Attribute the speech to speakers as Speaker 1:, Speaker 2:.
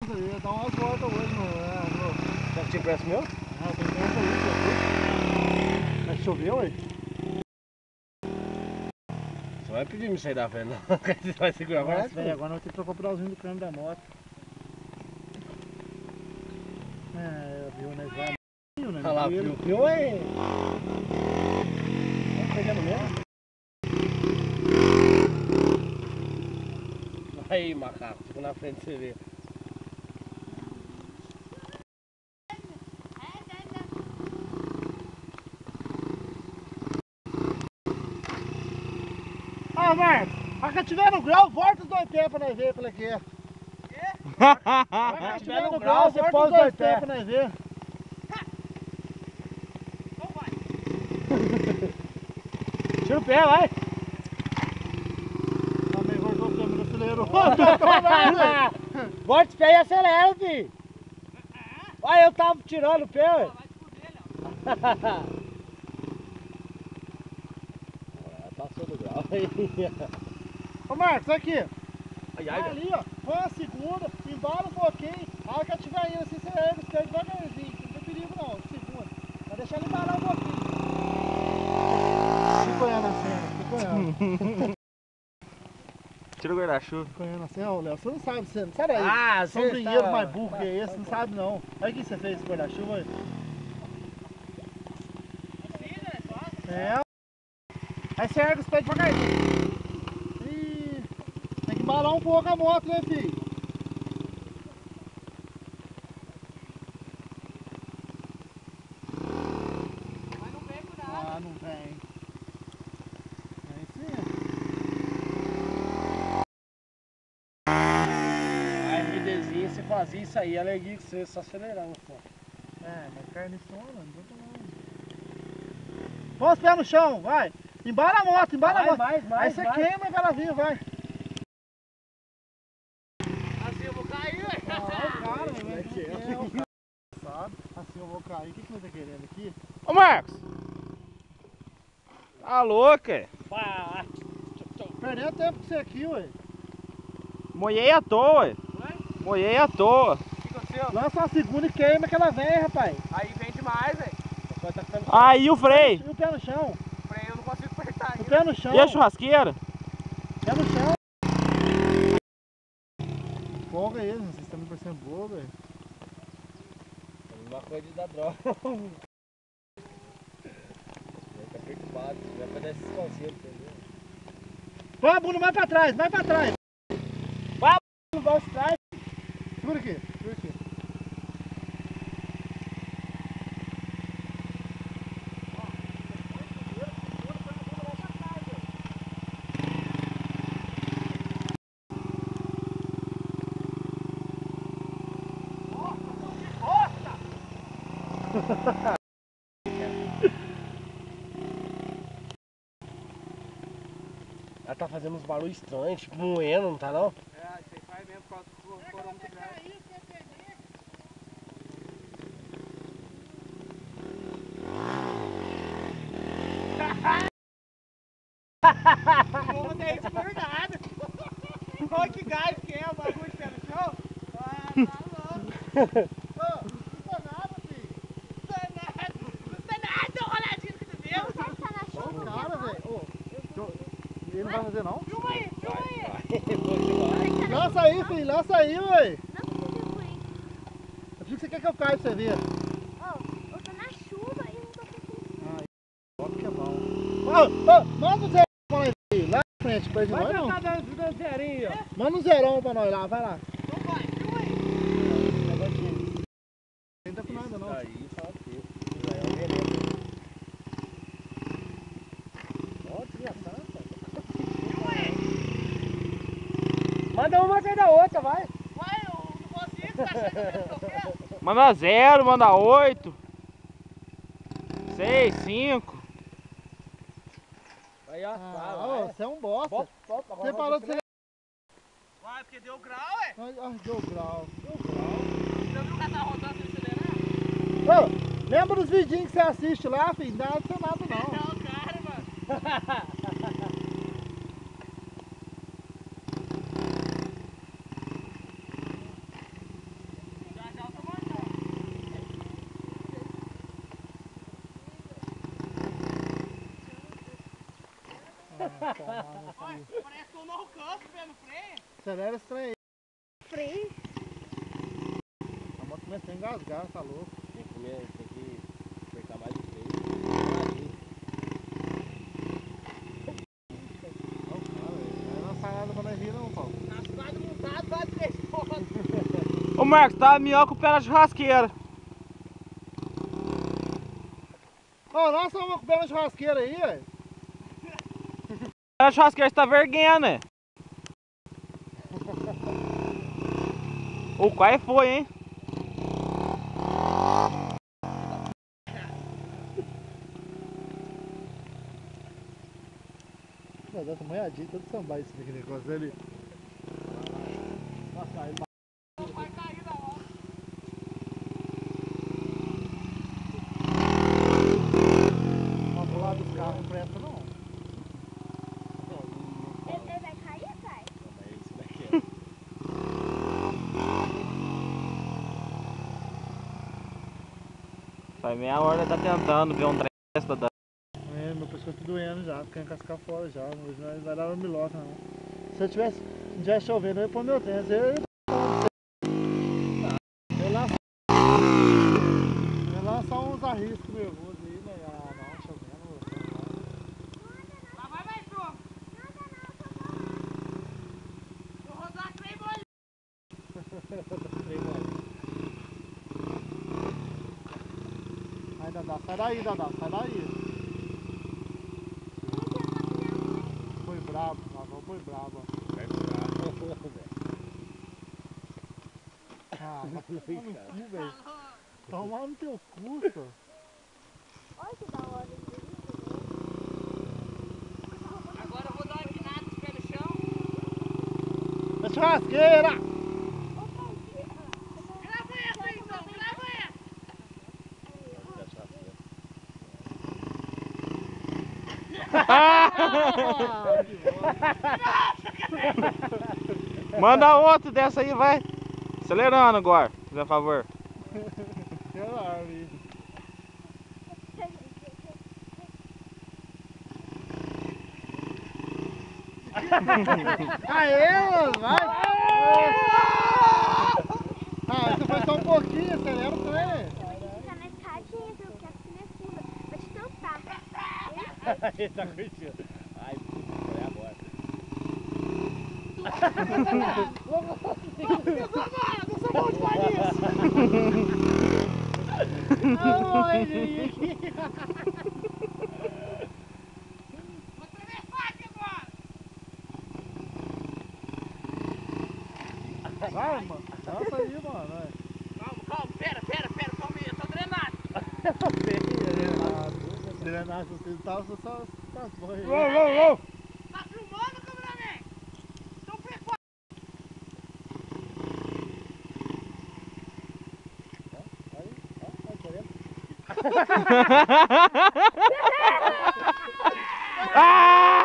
Speaker 1: Dá umas voltas hoje, mano.
Speaker 2: Será que te empresta meu?
Speaker 1: Ah, tem tempo aí, mas choveu aí?
Speaker 2: Você vai pedir me sair da frente, não? Você vai segurar mais?
Speaker 1: Nossa, velho, agora nós temos que trocar o pedalzinho do câmbio da moto. Viu, né? Vai.
Speaker 2: Olha lá, fio aí. Tá pegando mesmo? Aí, macaco, fica na frente pra você ver.
Speaker 1: Ah, Marcos, a que tiver no grau, volta os dois pés pra nós ver qual é que é. A que tiver no grau, você pôs os dois pés pra nós ver.
Speaker 3: Não vai.
Speaker 2: Tira o pé, vai.
Speaker 1: Também voltou o câmbio, acelerou.
Speaker 2: Bota os pés e acelera, filho. Olha, eu tava tirando o pé, ué.
Speaker 3: Vai te fuder, Léo.
Speaker 2: Passou do grau.
Speaker 1: Ô Marcos, aqui.
Speaker 2: Ai,
Speaker 1: Vai ali, ó. Põe a segunda, embala um pouquinho. A hora que ela estiver indo assim, você ergue os pés devagarzinho. Não tem perigo não, segunda. Vai deixar ele embalar um pouquinho. Fica olhando a cena, fica olhando.
Speaker 2: Tira o guarda-chuva.
Speaker 1: Fica olhando a cena, ô Léo, você não sabe, você não sabe aí.
Speaker 2: Ah,
Speaker 1: São dinheiro mais burro que esse, não sabe não. Olha o que você fez esse guarda-chuva aí. É. Aí você ergue os pés devagarzinho. Ih, tem que embalar um pouco a moto, né, filho?
Speaker 3: Mas não vem por nada.
Speaker 1: Ah, não vem. Vem sim.
Speaker 2: A RDzinha, você fazia isso aí, ela erguia que você só acelerava, pô.
Speaker 1: É, mas carne sona, não adianta não. Põe os pés no chão, vai. Embala a moto, embala a moto. Aí você queima aquela vinha, vai.
Speaker 3: Assim eu vou cair, ué.
Speaker 1: Ah, o cara, velho. Sabe? Assim eu vou cair. O que você tá querendo aqui?
Speaker 4: Ô Marcos! Tá louco, é?
Speaker 1: Perdendo tempo com você aqui, ué.
Speaker 4: Moiei à toa, ué. Moiei à toa.
Speaker 3: O que aconteceu?
Speaker 1: Lança uma segunda e queima que ela vem, rapaz.
Speaker 3: Aí vem demais, velho.
Speaker 4: Aí o freio.
Speaker 1: E o pé no chão.
Speaker 3: O freio eu não consigo apertar
Speaker 1: O
Speaker 3: ainda.
Speaker 1: pé no chão.
Speaker 4: E a churrasqueira?
Speaker 1: Pé no chão. Folga aí, vocês estão me parecendo boa, velho.
Speaker 2: Uma coisa de dar droga. Fica perturbado, vai fazer esses conselhos, entendeu?
Speaker 1: Põe a bunda mais pra trás, mais pra trás.
Speaker 2: Vai, não vai os trás.
Speaker 1: Segura aqui, segura aqui.
Speaker 2: Ela tá fazendo uns barulhos estranhos, tipo moendo, não tá não?
Speaker 3: É, isso aí faz mesmo por causa do foram muito grande. Não vou fazer isso por nada. Olha que gás que é o bagulho de pé no chão. Ah, tá louco.
Speaker 1: Não foi nada, filho.
Speaker 3: Não é nada. Não é nada, olha a gente que tu viu.
Speaker 1: Ô, cara, velho. Ô, ele não vai fazer não?
Speaker 3: Filma aí, filma aí.
Speaker 1: Lança aí, filho, lança aí, ué.
Speaker 5: Não consigo ir.
Speaker 1: Eu fico que você quer que eu caia pra você ver.
Speaker 5: Ó, eu tô na chuva e não tô conseguindo.
Speaker 1: Óbvio que é bom. Manda um zerão pra nós aí, lá na frente, pra gente
Speaker 2: Vai
Speaker 1: não.
Speaker 2: tentar dar um zerinho, ó.
Speaker 1: Manda um zerão pra nós lá, vai lá.
Speaker 3: Então vai, filma aí.
Speaker 1: Não tá com nada não.
Speaker 2: Aí, fala aqui. Já é o veneno. Ó, desgraçado, cara. Manda uma atrás da outra, vai.
Speaker 3: Vai, eu não consigo, tá achando que eu quero?
Speaker 4: Manda 0, manda 8. 6, 5.
Speaker 2: Aí, ó.
Speaker 1: Ah, você é um bosta.
Speaker 2: Volta,
Speaker 1: Você parou de ser...
Speaker 3: Vai, porque deu grau, ué.
Speaker 1: Ai, deu grau.
Speaker 3: Você viu que ela tá rodando sem acelerar?
Speaker 1: Ô, lembra dos vidinhos que você assiste lá, filho? Não dá nada não.
Speaker 3: Não, cara, mano. Olha, parece que eu não alcanço, pé no freio.
Speaker 1: Acelera esse trem aí.
Speaker 5: Freio.
Speaker 1: A moto começa a engasgar, tá louco.
Speaker 2: Tem que apertar mais o freio.
Speaker 1: Não, cara, não sai nada pra nós rir não, Paulo.
Speaker 3: Nas quadras montadas, vai 3 pontos.
Speaker 4: Ô Marcos, tá minhoca o pé na churrasqueira.
Speaker 1: Ô, nós estamos com o pé na churrasqueira aí, velho.
Speaker 4: A churrasqueira está verguendo, né? O qual foi, hein?
Speaker 1: Mas dá tamanhadinho, todo sambar esse negócio ali.
Speaker 2: Nossa, aí
Speaker 3: Não vai cair da hora.
Speaker 1: Mas pro lado dos carros não presta não.
Speaker 5: Ele vai cair, pai?
Speaker 2: mas isso daqui é.
Speaker 4: Faz meia hora tá tentando ver um trem dessa da...
Speaker 1: É, meu pescoço tá doendo já, querendo cascar fora já, mas não vai dar uma milota não. Se eu tivesse, se não tivesse chovendo, eu ia pôr meu tênis, eu ia lançar uns arriscos nervosos aí, né? Ah, não, chovendo.
Speaker 3: Lá vai mais jogo. Vou rodar 3 bolinhas.
Speaker 1: Aí, Dadá, sai daí, Dadá, sai daí. Foi brabo, a avó foi braba. Ah, vai tomar no cu, velho. Tomar no teu cu, só.
Speaker 5: Olha que da hora isso aí.
Speaker 3: Agora eu vou dar uma empinada com os pés no chão.
Speaker 1: É churrasqueira!
Speaker 5: Ô, pai,
Speaker 3: Grava essa aí então, grava essa.
Speaker 4: Manda outro dessa aí, vai. Acelerando agora, por favor.
Speaker 1: Aê, mano, vai! Ah, isso foi só um pouquinho, acelera o trem.
Speaker 5: Você vai ter que ficar na escadinha, viu? Porque a piscina é funda. Vai te tampar.
Speaker 2: Ele tá curtindo. Ai, foi agora.
Speaker 3: Eu sou bom demais nisso.
Speaker 1: Ai, gente.
Speaker 3: Vou atravessar aqui agora.
Speaker 1: Vai, mano. Nossa aí, mano. Vai.
Speaker 3: Calma, pera, calma aí, eu tô drenado.
Speaker 1: Drenagem, vocês estavam só tá bom aí.
Speaker 3: Tá filmando, cameraman? Então prepara.
Speaker 4: Ah!